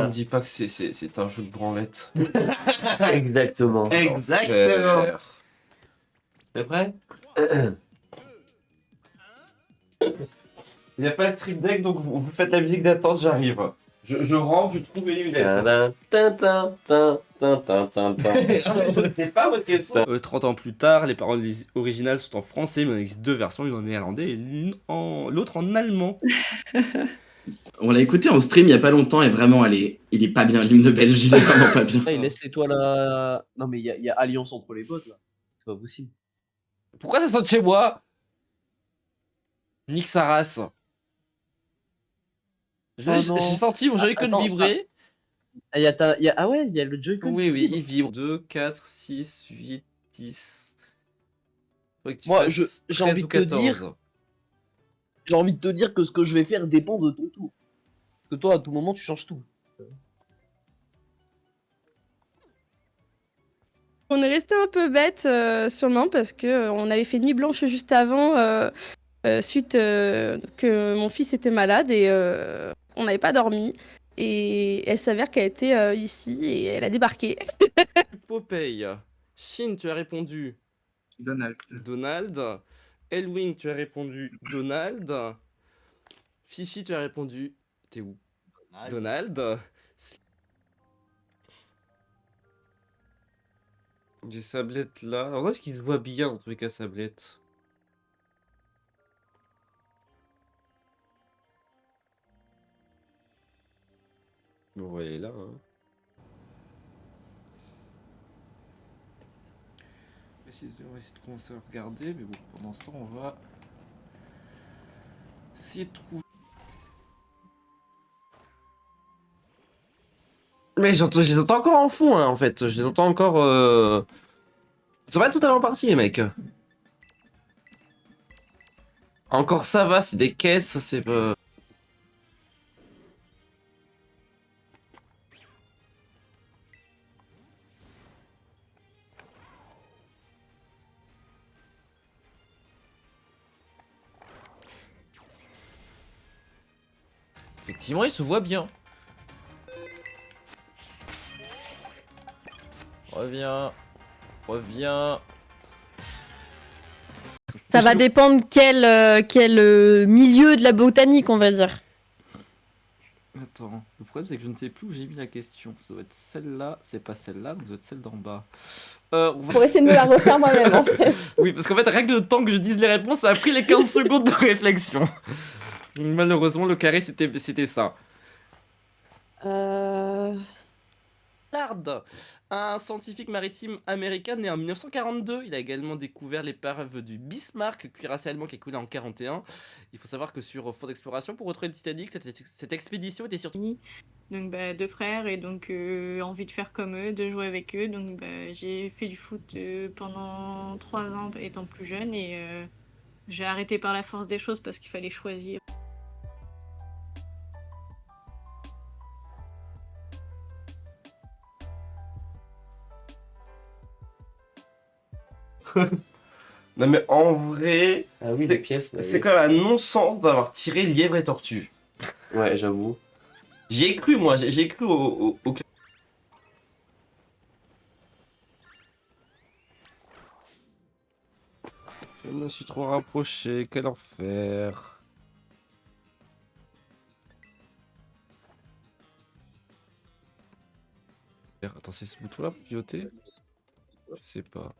me dis pas que c'est un jeu de branlette. Exactement. Exactement. T'es prêt? Il n'y a pas de stream deck, donc vous faites la musique d'attente, j'arrive. Je rentre, je trouve les lunettes. Je sais pas votre question. 30 ans plus tard, les paroles originales sont en français, mais il existe deux versions, l'une en néerlandais et l'autre en allemand. On l'a écouté en stream il y a pas longtemps et vraiment, il est pas bien. L'hymne belge, il est vraiment pas bien. Il laisse l'étoile à... Non mais il y a alliance entre les potes là. C'est pas possible. Pourquoi ça sort de chez moi? Nique sa race. J'ai non. senti mon Joy-Con Attends, vibrer. Ah ouais, il y a le Joy-Con. Oui, qui oui, vibre. il vibre. 2, 4, 6, 8, 10. Faudrait que tu Moi, fasses j'ai 13 envie ou de te 14. dire- J'ai envie de te dire que ce que je vais faire dépend de ton tour. Parce que toi, à tout moment, tu changes tout. On est resté un peu bête sur le moment parce que on avait fait nuit blanche juste avant, suite que mon fils était malade et on n'avait pas dormi. Et elle s'avère qu'elle était ici et elle a débarqué. Popeye. Shin, tu as répondu Donald. Donald. Elwing, tu as répondu Donald. Fifi, tu as répondu. T'es où? Donald. J'ai Sablette là. Alors, où est-ce qu'il se voit bien dans tous les cas, Sablette? Bon, elle est là. Hein. On va essayer de commencer à regarder, mais bon, pendant ce temps, on va essayer de trouver. Mais je les entends encore en fond, hein, en fait. Je les entends encore. Ils sont pas totalement partis, les mecs. Encore ça va, c'est des caisses, c'est. Effectivement, il se voit bien. Reviens. Reviens. Ça va dépendre quel milieu de la botanique, on va dire. Attends, le problème c'est que je ne sais plus où j'ai mis la question. Ça doit être celle-là, c'est pas celle-là, donc ça doit être celle d'en bas. On va... Pour essayer de me la refaire moi-même en fait. Oui, parce qu'en fait, rien que le temps que je dise les réponses, ça a pris les 15 secondes de réflexion. Malheureusement, le carré, c'était ça. Lard, un scientifique maritime américain né en 1942. Il a également découvert l'épave du Bismarck, cuirassé allemand qui a coulé en 41. Il faut savoir que sur Fond d'Exploration, pour retrouver le Titanic, cette expédition était surtout... Donc deux frères et donc envie de faire comme eux, de jouer avec eux. Donc j'ai fait du foot pendant 3 ans étant plus jeune et j'ai arrêté par la force des choses parce qu'il fallait choisir. Non mais en vrai, Ah oui, les pièces. là, c'est quand même un non-sens d'avoir tiré lièvre et tortue. Ouais, j'avoue. J'y ai cru, moi, j'ai cru au... Je me suis trop rapproché, quel enfer. Attends, c'est ce bouton-là pour pivoter? Je sais pas.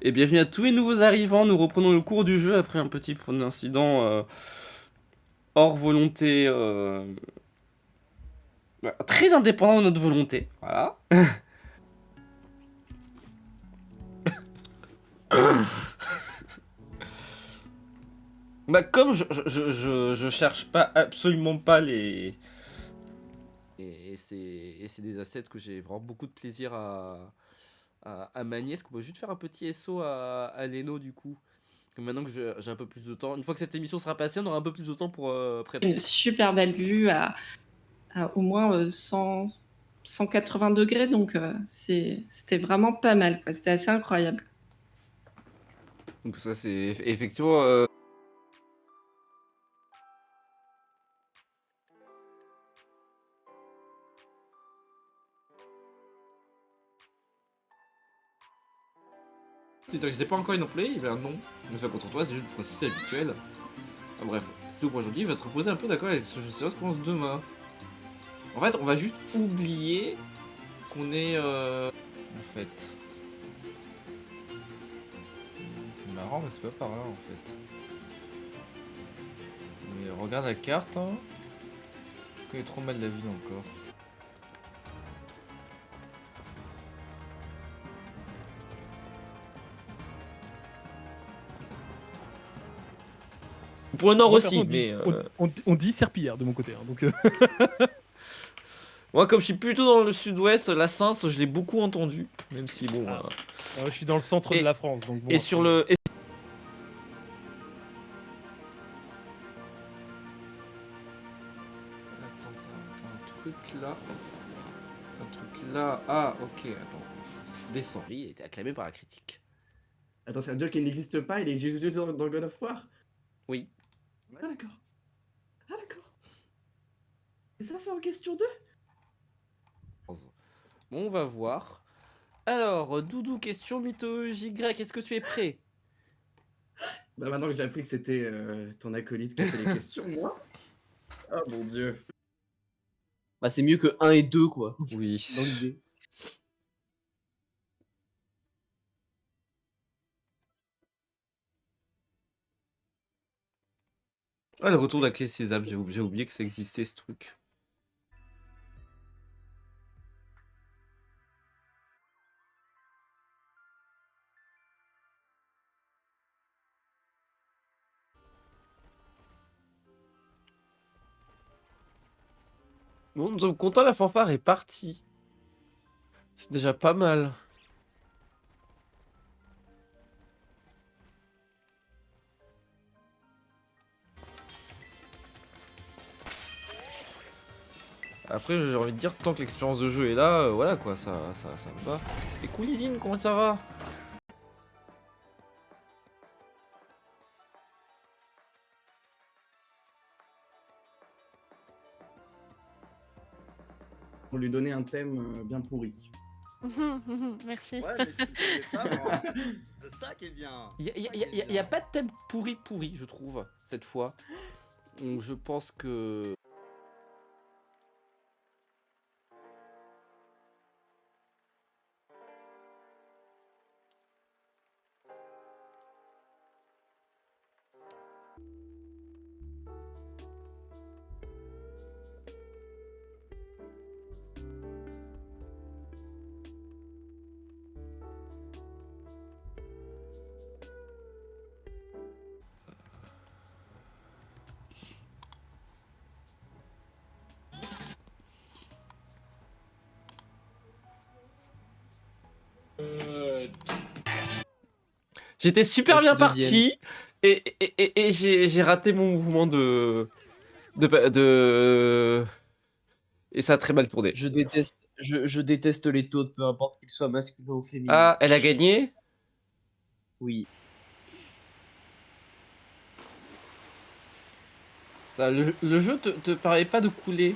Et bienvenue à tous les nouveaux arrivants, nous reprenons le cours du jeu après un petit incident hors volonté, très indépendant de notre volonté, voilà. Bah, comme je cherche pas absolument pas les. Et c'est des assets que j'ai vraiment beaucoup de plaisir à manier. Est-ce qu'on peut juste faire un petit SO à Leno du coup? Que maintenant que j'ai un peu plus de temps. Une fois que cette émission sera passée, on aura un peu plus de temps pour préparer. Une super belle vue à au moins 180 degrés, donc c'était vraiment pas mal, quoi. C'était assez incroyable. Donc ça c'est effectivement. J'étais pas encore inemployé, il y avait un nom. C'est pas contre toi, c'est juste le processus habituel. Ah, bref, c'est tout pour aujourd'hui. Il va te reposer un peu d'accord avec ce jeu. C'est ce qu'on commence demain. En fait, on va juste oublier qu'on est. En fait. C'est marrant, mais c'est pas par là en fait. Mais regarde la carte, hein. Je connais trop mal la ville encore. Pour le nord Moi, aussi, perso, mais. on dit serpillière de mon côté. Hein, donc, Moi, comme je suis plutôt dans le sud-ouest, la Cince, je l'ai beaucoup entendu. Même si, bon. je suis dans le centre Et- de la France. Donc bon, Et sur le. Attends, un truc là. Un truc là. Ah, ok, attends. Descends. Il a été acclamé par la critique. Attends, c'est un dieu qui n'existe pas, il est juste dans God of War? Oui. Ah d'accord. Ah d'accord. Et ça, c'est en question 2? Bon, on va voir. Alors, Doudou, question mythologie grecque, est-ce que tu es prêt? Bah maintenant que j'ai appris que c'était ton acolyte qui a fait les questions, moi. Oh mon dieu. Bah, c'est mieux que 1 et 2, quoi. Oui. Dans l'idée. Ah, le retour de la clé Sésame, j'ai oublié que ça existait ce truc. Bon, nous sommes contents, la fanfare est partie. C'est déjà pas mal. Après, j'ai envie de dire, tant que l'expérience de jeu est là, voilà quoi, ça me va. Et Coulizine, comment ça va? Pour lui donner un thème bien pourri. Merci. Ouais, mais tu connais pas, moi. C'est ça qui est bien. Il y a pas de thème pourri, je trouve, cette fois. Donc, je pense que. J'étais super bien parti et j'ai raté mon mouvement de. Et ça a très mal tourné. Je déteste les taux, peu importe qu'ils soient masculins ou féminins. Ah, elle a gagné? Oui. Ça, le jeu te paraît pas de couler.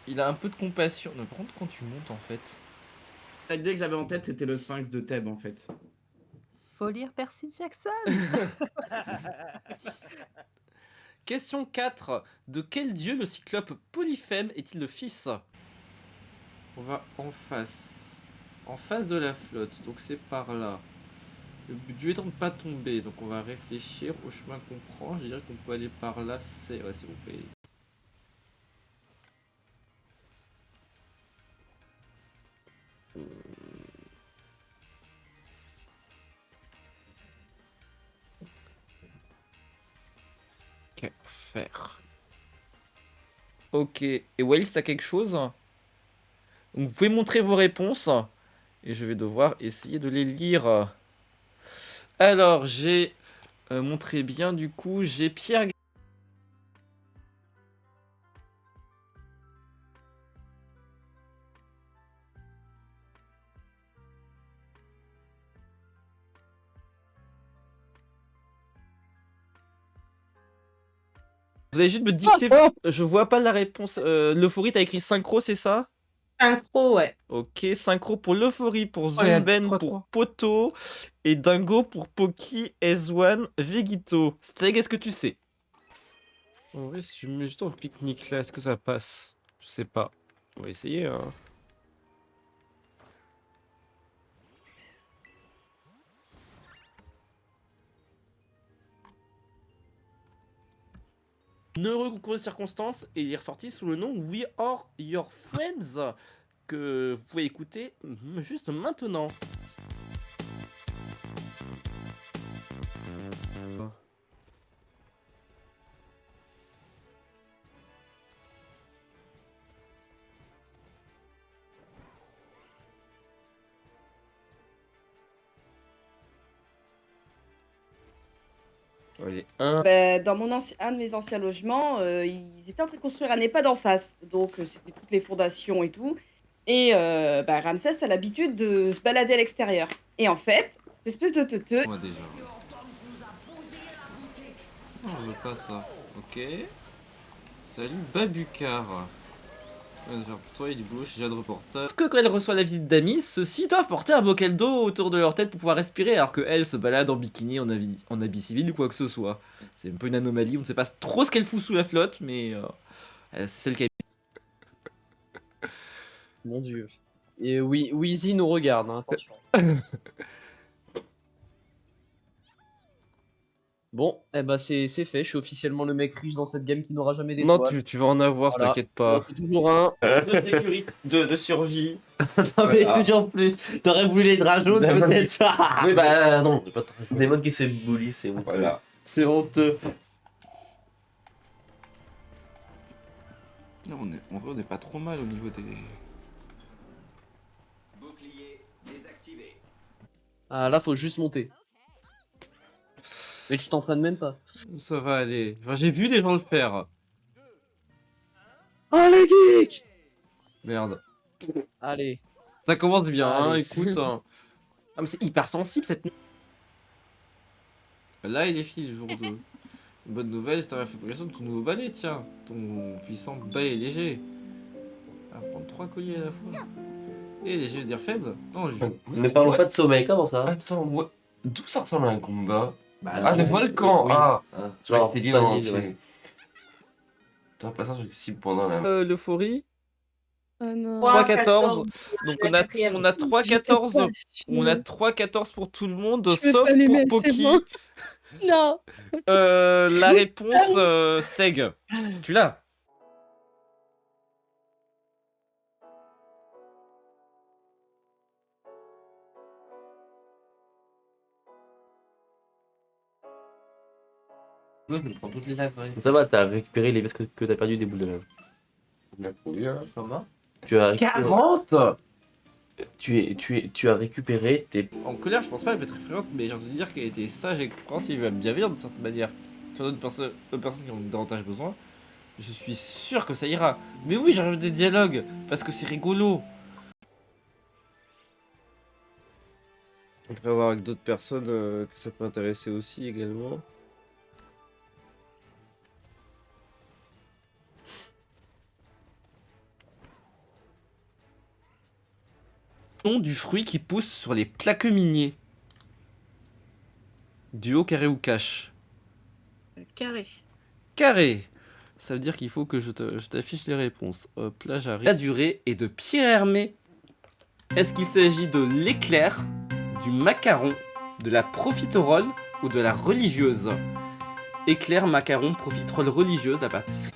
Il a un peu de compassion. Non, par contre, quand tu montes en fait. L'idée que j'avais en tête, c'était le sphinx de Thèbes en fait. Faut lire Percy Jackson. Question 4. De quel dieu le cyclope Polyphème est-il le fils? On va en face. En face de la flotte. Donc c'est par là. Le but étant de ne pas tomber. Donc on va réfléchir au chemin qu'on prend. Je dirais qu'on peut aller par là. C'est. Ouais, c'est bon. Ok, faire. Ok, et Wells, t'as quelque chose? Donc, vous pouvez montrer vos réponses. Et je vais devoir essayer de les lire. Alors, j'ai montré bien du coup, j'ai Pierre. Vous allez juste me dicter. Je vois pas la réponse. L'euphorie, t'as écrit synchro, c'est ça? Synchro, ouais. Ok, synchro pour l'euphorie, pour il y a Zomben, 3-3. pour Poto, et Dingo pour Poki, S1, Vegito. Steg, est-ce que tu sais? En vrai, si je me mets juste au pique-nique là, est-ce que ça passe? Je sais pas. On va essayer, hein. Heureux concours de circonstances, et il est ressorti sous le nom We Are Your Friends, que vous pouvez écouter juste maintenant. Allez, Dans un de mes anciens logements, ils étaient en train de construire un EHPAD en face. Donc, c'était toutes les fondations et tout. Et Ramsès a l'habitude de se balader à l'extérieur. Et en fait, cette espèce de teuteux... Moi déjà. Non, je veux pas ça. Ok. Salut Babucar. Pour toi, il y a du boulot chez Jade Reporter. Que quand elle reçoit la visite d'amis, ceux-ci doivent porter un bocal d'eau autour de leur tête pour pouvoir respirer, alors que elle se balade en bikini, en habit civil ou quoi que ce soit. C'est un peu une anomalie, on ne sait pas trop ce qu'elle fout sous la flotte, mais c'est celle qui a... Mon dieu. Et oui, Wheezy nous regarde, hein, attention. Bon, eh ben c'est fait, je suis officiellement le mec riche dans cette game qui n'aura jamais d'étoiles. Non, tu vas en avoir, Voilà. t'inquiète pas. J'en fais toujours un. De sécurité, de survie. Non, mais Ah. toujours plus. T'aurais voulu les draps jaunes, Damon peut-être qui- ça. Oui, bah non, pas des modes qui s'est bully, c'est bon. Voilà. C'est honteux. Non, en vrai, on est pas trop mal au niveau des... Ah là, faut juste monter. Mais tu t'entraînes même pas. Ça va aller. Enfin, j'ai vu des gens le faire. Oh les geeks! Merde. Allez. Ça commence bien, hein, Allez. écoute. Hein. Ah, mais c'est hyper sensible cette nuit. Là, il est fini le jour 2. Bonne nouvelle, t'as la fabrication de ton nouveau balai, tiens. Ton puissant balai léger. À prendre 3 colliers à la fois. Et léger, dire faible? Non, je... Ne parlons pas de sommeil, comment ça? Attends, d'où ça ressemble à un combat? Bah, le volcan! oui. Ah! Ah, Je crois que t'es dit en panier, entier. ouais. T'as pas ça, je cible pendant la. L'euphorie. Oh non. 3-14. Donc on a quatrième. 3-14. On a 3-14 pour tout le monde, Je vais sauf pas l'aimer, pour c'est Poki. bon. Non. La réponse, Steg. Tu l'as? Ouais, je prends toutes les lives, ouais. Ça va, t'as récupéré les vestes que t'as perdu des boules de lave. On a combien? Comment? Tu as récupéré... 40! Tu as récupéré tes... En colère, je pense pas qu'elle peut être effrayante, mais j'ai envie de dire qu'elle était sage et compréhensive et bienveillante d'une certaine manière. Sur d'autres personnes qui ont davantage besoin, je suis sûr que ça ira. Mais oui, j'arrive des dialogues, parce que c'est rigolo. On pourrait voir avec d'autres personnes que ça peut intéresser aussi également. Nom du fruit qui pousse sur les plaqueux miniers. Duo, carré ou cache? Carré. Carré. Ça veut dire qu'il faut que je t'affiche les réponses. Hop là, j'arrive. La durée est de Pierre Hermé. Est-ce qu'il s'agit de l'éclair, du macaron, de la profiterole ou de la religieuse? Éclair, macaron, profiterole, religieuse, la pâtisserie.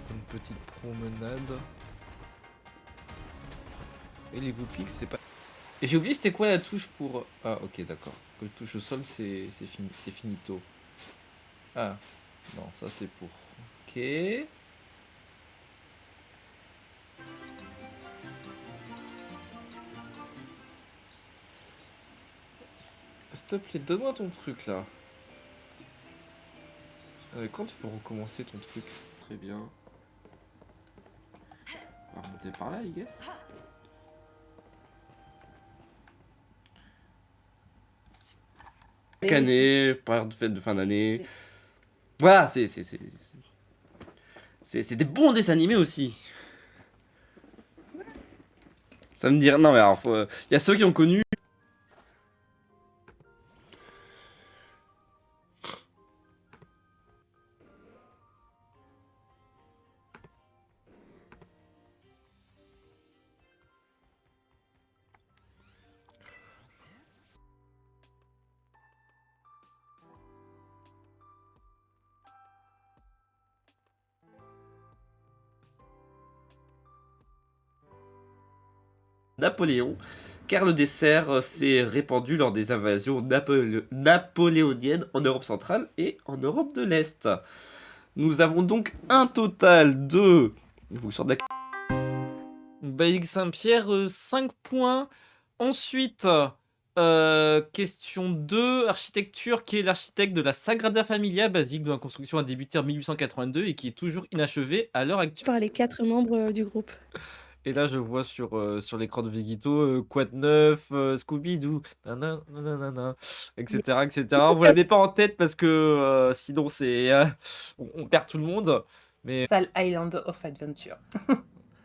Une petite promenade. Et les Goopix, c'est pas... Et j'ai oublié c'était quoi la touche pour... Ah ok d'accord. que touche au sol, c'est finito. Ah, non, ça c'est pour... Ok. S'il te plaît, donne-moi ton truc là. Quand tu peux recommencer ton truc? Très bien. On va remonter par là, I guess. Chaque année, période de fête de fin d'année. Voilà, c'est des bons dessins animés aussi. Ça me dit... Non mais alors, il y a ceux qui ont connu... Napoléon, car le dessert s'est répandu lors des invasions napoléoniennes en Europe centrale et en Europe de l'Est. Nous avons donc un total de... Il faut que je sorte de la... Bailly Saint-Pierre, 5 points. Ensuite, question 2, architecture, qui est l'architecte de la Sagrada Familia, basique dont la construction a débuté en 1882 et qui est toujours inachevée à l'heure actuelle. Par les 4 membres du groupe. Et là, je vois sur l'écran de Vegito, Quad 9, Scooby-Doo, etc., etc. Vous l'avez pas en tête parce que sinon, on perd tout le monde. Mais... Sal Island of Adventure.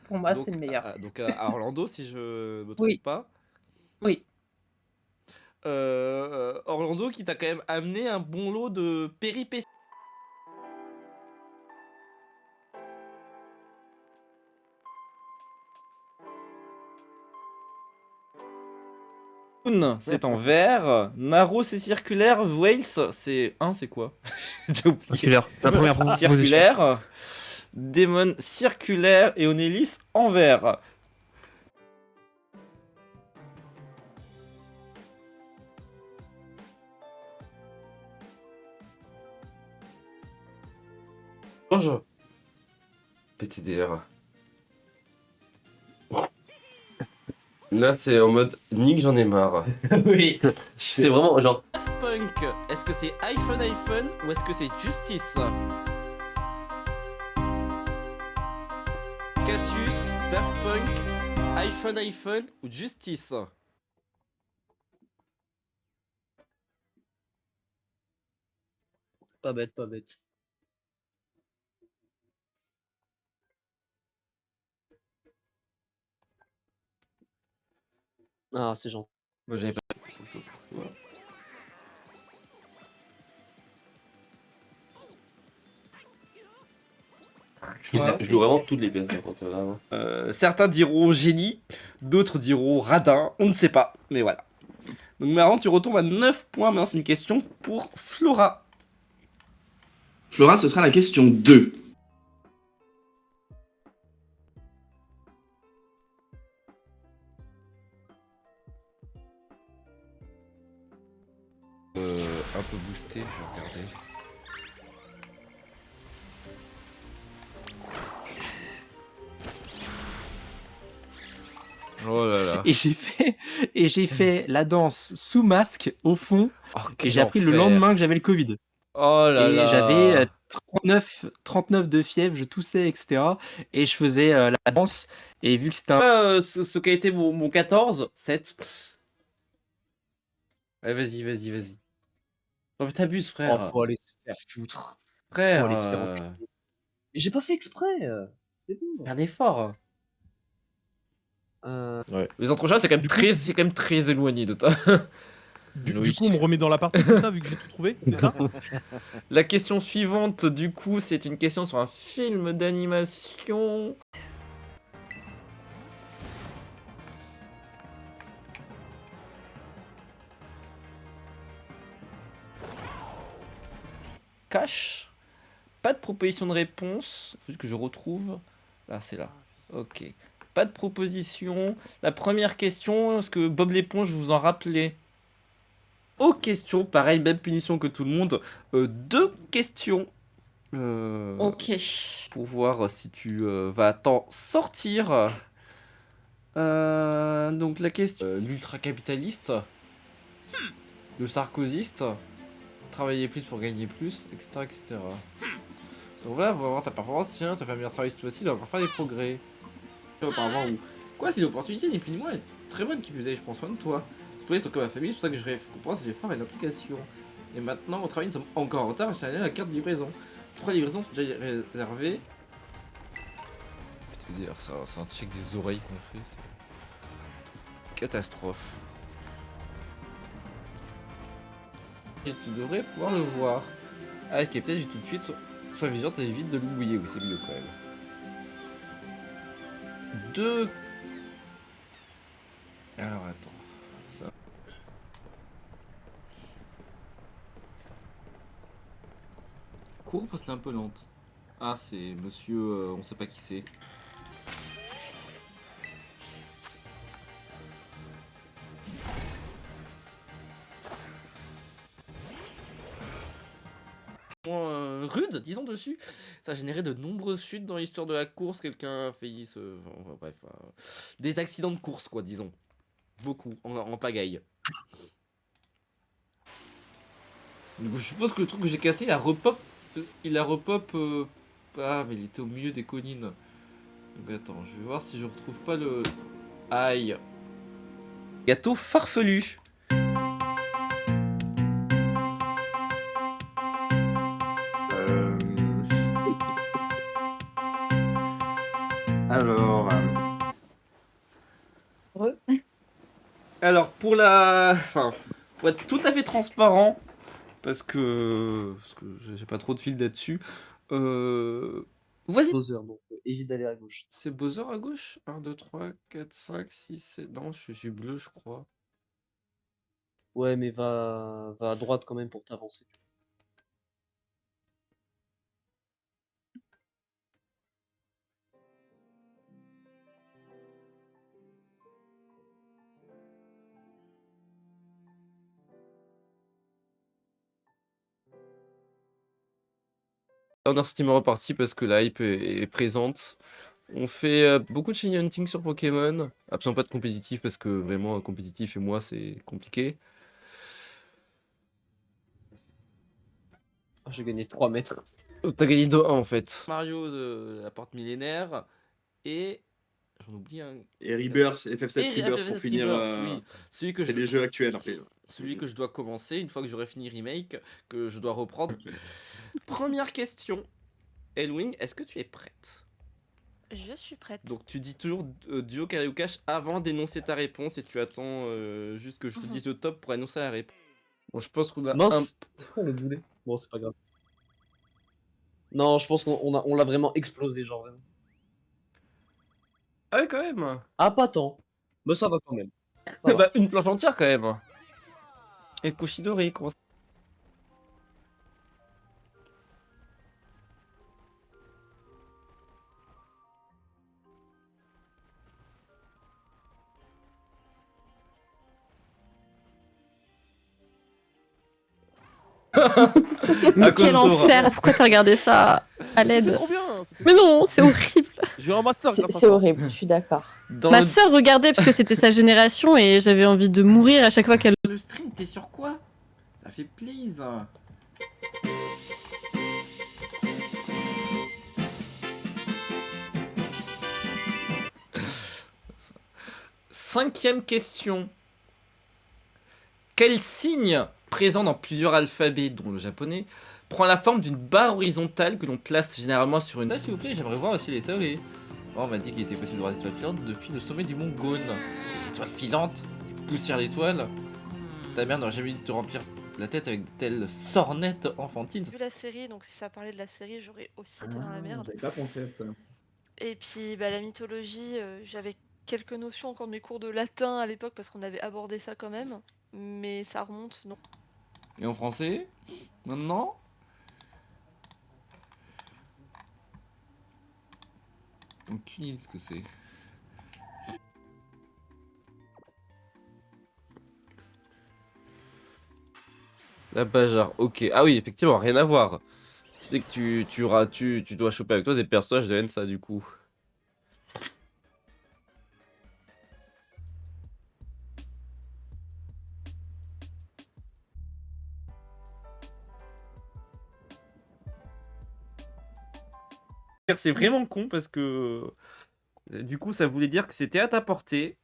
Pour moi, c'est le meilleur. Donc à Orlando, si je me trompe Oui. pas. Oui. Orlando qui t'a quand même amené un bon lot de péripéties. C'est en vert, Naro c'est circulaire, Wales c'est quoi? J'ai oublié. Circulaire, la première proposition. Circulaire, Demon circulaire et Onelis en vert. Bonjour. Petit DR. Là, c'est en mode Nick, j'en ai marre. Oui. C'est vraiment genre. Daft Punk, est-ce que c'est iPhone ou est-ce que c'est Justice? Cassius, Daft Punk, iPhone ou Justice? Pas bête, pas bête. Ah, c'est gentil. Moi, j'avais pas... Je loue vraiment toutes les pièces par contre, là. Certains diront génie, d'autres diront radin, on ne sait pas, mais voilà. Donc maintenant tu retombes à 9 points, maintenant c'est une question pour Flora. Flora, ce sera la question 2. Un peu boosté, je vais regarder. Oh là là. Et j'ai fait la danse sous masque au fond. Quel Et j'ai appris le enfer. lendemain que j'avais le Covid. Oh là Et là. j'avais 39 de fièvre, je toussais, etc. Et je faisais la danse. Et vu que c'était un... Ce qui a été mon 14, 7. Ouais, vas-y. Oh, mais t'abuses, frère. Oh, faut aller se faire foutre. Frère. Faut aller se faire enculer. J'ai pas fait exprès. C'est bon. Un effort. Euh... Ouais. Les entrechats, c'est quand même très éloigné de toi. Du coup, on me remet dans la partie, c'est ça, vu que j'ai tout trouvé, c'est ça? La question suivante, du coup, c'est une question sur un film d'animation. Cache. Pas de proposition de réponse. Faut juste que je retrouve. Là, c'est là. Ok. Pas de proposition. La première question, est-ce que Bob l'éponge vous en rappelez? aux questions. Pareil, même punition que tout le monde. 2 questions. Ok. Pour voir si tu vas t'en sortir. Donc la question. L'ultra-capitaliste. Le sarkozyste. Travailler plus pour gagner plus, etc. etc. Donc voilà, on va voir ta performance. Tiens, tu as fait un meilleur travail cette fois-ci, tu vas encore faire des progrès. Auparavant, ou quoi, si l'opportunité n'est plus ni moins est très bonne qui plus est, je prends soin de toi. Toi, ils sont comme ma famille, c'est pour ça que je récompense l'effort et l'application. Et maintenant, au travail, nous sommes encore en retard, j'ai la carte de livraison. 3 livraisons sont déjà réservées. Putain, d'ailleurs, c'est un check des oreilles qu'on fait, c'est. Catastrophe. Et tu devrais pouvoir le voir. Ah, ok, peut-être j'ai tout de suite. Sois vigilante et évite de l'oublier, oui, c'est mieux quand même. 2. Alors attends. Ça. Cours parce que c'est un peu lente. Ah, c'est monsieur. On sait pas qui c'est. Rude, disons dessus. Ça a généré de nombreuses chutes dans l'histoire de la course. Quelqu'un a failli se. Enfin, bref. Des accidents de course, quoi, disons. Beaucoup, en pagaille. Je suppose que le truc que j'ai cassé, il a repop. Il a repop. Ah, mais il était au milieu des collines. Donc attends, je vais voir si je retrouve pas le. Aïe. Gâteau farfelu. Alors. Alors pour la. Enfin, pour être tout à fait transparent, parce que j'ai pas trop de fil là-dessus. Vas-y. Bowser, donc évite d'aller à gauche. C'est Bowser à gauche 1, 2, 3, 4, 5, 6, 7. Non, je suis bleu, je crois. Ouais, mais va à droite quand même pour t'avancer. On est ressorti reparti parce que la hype est présente. On fait beaucoup de shiny hunting sur Pokémon. Absolument pas de compétitif parce que vraiment compétitif et moi c'est compliqué. J'ai gagné 3 mètres. T'as gagné 2-1 en fait. Mario de la porte millénaire et j'en oublie un. Et Rebirth, FF7 Rebirth pour finir. Oui. C'est les jeux actuels après. Celui que je dois commencer une fois que j'aurai fini Remake, que je dois reprendre. Première question. Elwing, est-ce que tu es prête? Je suis prête. Donc tu dis toujours duo carré ou cash avant d'énoncer ta réponse et tu attends juste que je te dise le top pour annoncer la réponse. Bon, je pense qu'on a Mince. Le boulet. Bon, c'est pas grave. Non, je pense qu'on l'a vraiment explosé, genre vraiment. Ah ouais, quand même. Ah, pas tant. Mais ça va quand même. Eh bah, une planche entière quand même. Et Kushidori, comment ça... Quel enfer, pourquoi t'as regardé ça à l'aide? Mais non, c'est horrible. J'ai eu un master grâce à C'est ça. horrible, je suis d'accord. Ma sœur regardait parce que c'était sa génération et j'avais envie de mourir à chaque fois qu'elle... Le stream, t'es sur quoi? Ça fait plaisir. Cinquième question. Quel signe, présent dans plusieurs alphabets, dont le japonais, prend la forme d'une barre horizontale que l'on place généralement sur une... S'il vous plaît, j'aimerais voir aussi l'étoile. Oh, on m'a dit qu'il était possible de voir des étoiles filantes depuis le sommet du mont Gaune. Des étoiles filantes, des poussières d'étoiles. Ta mère n'aurait jamais dû te remplir la tête avec de telles sornettes enfantines. J'ai vu la série, donc si ça parlait de la série, j'aurais aussi été dans la merde. J'avais pas pensé à ça. Et puis bah, la mythologie, j'avais quelques notions encore de mes cours de latin à l'époque parce qu'on avait abordé ça quand même, mais ça remonte, non. Et en français? Maintenant? Aucune idée de ce que c'est. La Bajar, ok. Ah oui, effectivement, rien à voir. C'est que tu dois choper avec toi des personnages de Hensa du coup. C'est vraiment con parce que du coup ça voulait dire que c'était à ta portée.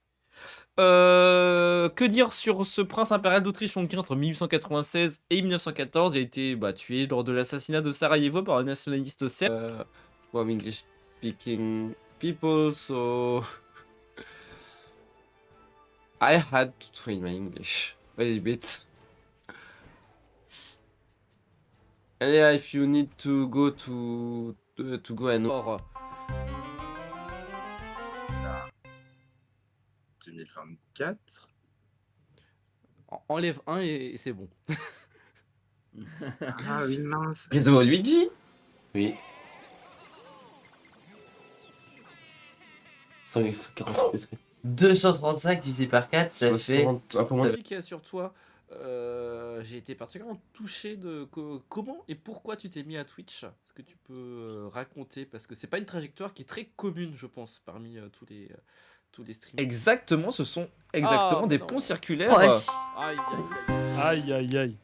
Que dire sur ce prince impérial d'Autriche-Hongrie entre 1896 et 1914? Il a été tué lors de l'assassinat de Sarajevo par le nationaliste serbe. From English speaking people, so I had to train my English a little bit. And yeah, if you need to go and 2024. Enlève un et c'est bon. Ah oui, mince. Réseau Luigi. Oui. 235 divisé par 4, ça fait... un peu moins. Qu'il y a sur toi, j'ai été particulièrement touché de comment et pourquoi tu t'es mis à Twitch. Est-ce que tu peux raconter? Parce que c'est pas une trajectoire qui est très commune, je pense, parmi tous les streamers. Exactement, ce sont exactement des ponts circulaires. Aïe, aïe, aïe.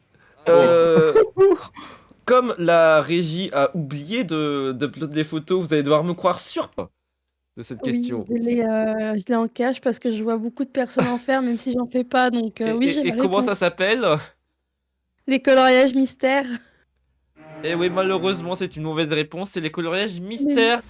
Comme la régie a oublié d'uploader les photos, vous allez devoir me croire sûr de cette question. Oui, je l'ai en cache parce que je vois beaucoup de personnes en faire, même si j'en fais pas. Donc oui, j'ai Et la comment ça réponse. s'appelle? Les coloriages mystères. Eh oui, malheureusement, c'est une mauvaise réponse. C'est les coloriages mystères.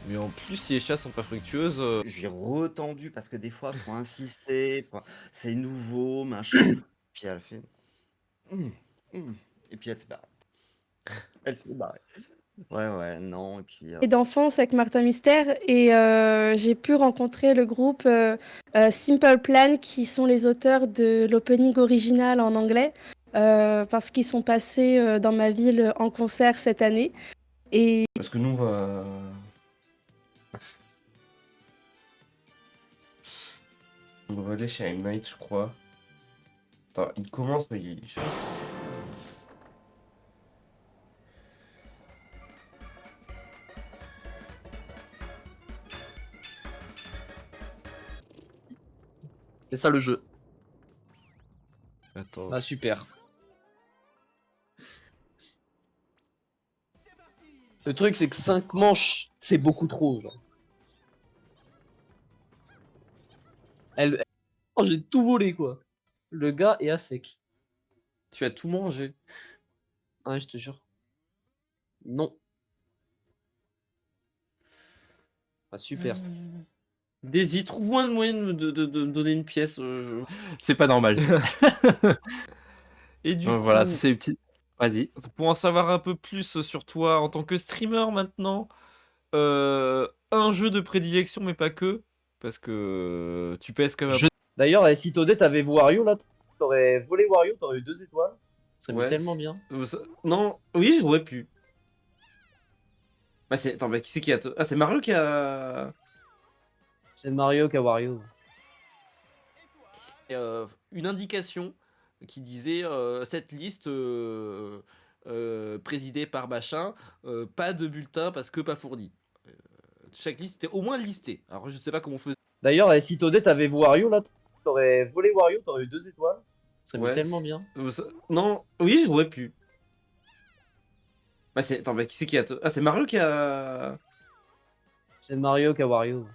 Mais en plus, si les chats sont pas fructueuses. J'ai retendu parce que des fois, faut insister. C'est nouveau, machin. Puis elle fait. Et puis elle s'est barrée. Elle s'est barrée. Ouais, non. Et puis. Et d'enfance avec Martin Mystère et j'ai pu rencontrer le groupe Simple Plan qui sont les auteurs de l'opening original en anglais parce qu'ils sont passés dans ma ville en concert cette année. Et Parce que nous, on va aller chez M. Night, je crois. Attends, il commence, mais C'est ça le jeu. Attends. Ah super. Le truc c'est que 5 manches, c'est beaucoup trop genre. Oh, j'ai tout volé quoi. Le gars est à sec. Tu as tout mangé. Ouais, je te jure. Non. Ah super. Daisy, trouve-moi le moyen de me donner une pièce. C'est pas normal. Et du Donc coup, voilà, ça, c'est les petits. Vas-y. pour en savoir un peu plus sur toi en tant que streamer maintenant, un jeu de prédilection, mais pas que, parce que tu pèses quand même. D'ailleurs, si Toadette avait Wario là, t'aurais volé Wario, t'aurais eu 2 étoiles. Ça serait tellement bien. Non, oui, j'aurais pu. Attends, qui c'est qui a. Ah, c'est Mario qui a. C'est Mario qui a Wario. Une indication qui disait cette liste présidée par machin, pas de bulletin parce que pas fourni. Chaque liste était au moins listée. Alors je sais pas comment on faisait. D'ailleurs, si Toadette avait Wario là, t'aurais volé Wario, t'aurais eu 2 étoiles. Ça serait tellement bien. Non, oui, j'aurais pu. Attends, qui c'est qui a. Ah, c'est Mario qui a. C'est Mario qui a Wario.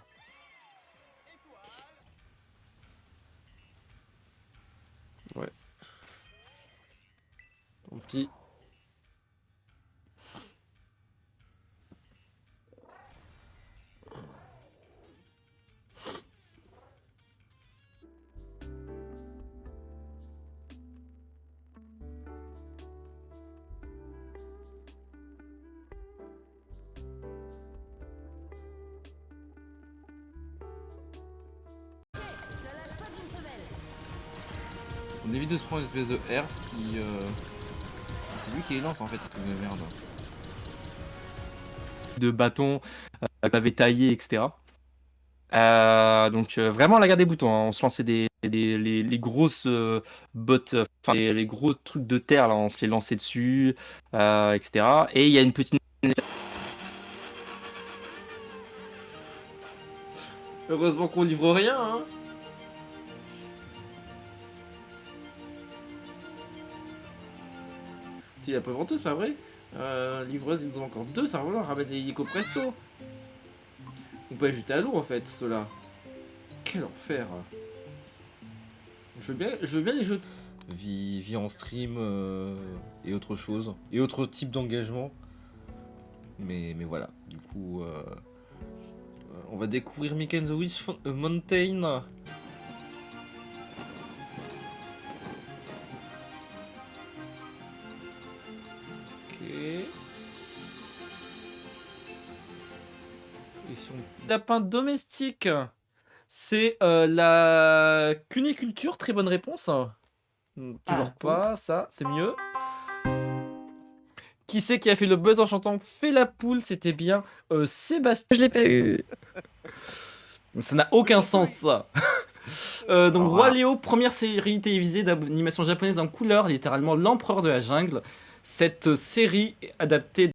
Ouais. Tant pis. On évite de se prendre une espèce de herse qui. C'est lui qui les lance en fait, ces trucs de merde. De bâton, avait taillé, etc. Donc vraiment la guerre des boutons, hein. On se lançait les grosses bottes, enfin les gros trucs de terre, là, on se les lançait dessus, etc. Et il y a une petite... Heureusement qu'on livre rien, hein. Si la pauvre venteuse, pas vrai. Livreuse, ils nous ont encore 2, ça va falloir ramène l'hélico presto. On peut les jeter à l'eau en fait, ceux-là. Quel enfer. Je veux bien les jeter. Vie en stream et autre chose. Et autre type d'engagement. Mais voilà, du coup... on va découvrir Mickey and the Witch Mountain. Et son lapin domestique, c'est la cuniculture, très bonne réponse. Toujours pas, ça, c'est mieux. Qui c'est qui a fait le buzz en chantant Fais la poule? C'était bien Sébastien. Je l'ai pas eu. Ça n'a aucun sens, ça. Donc Roi Léo, première série télévisée d'animation japonaise en couleur, littéralement l'empereur de la jungle. Cette série est adaptée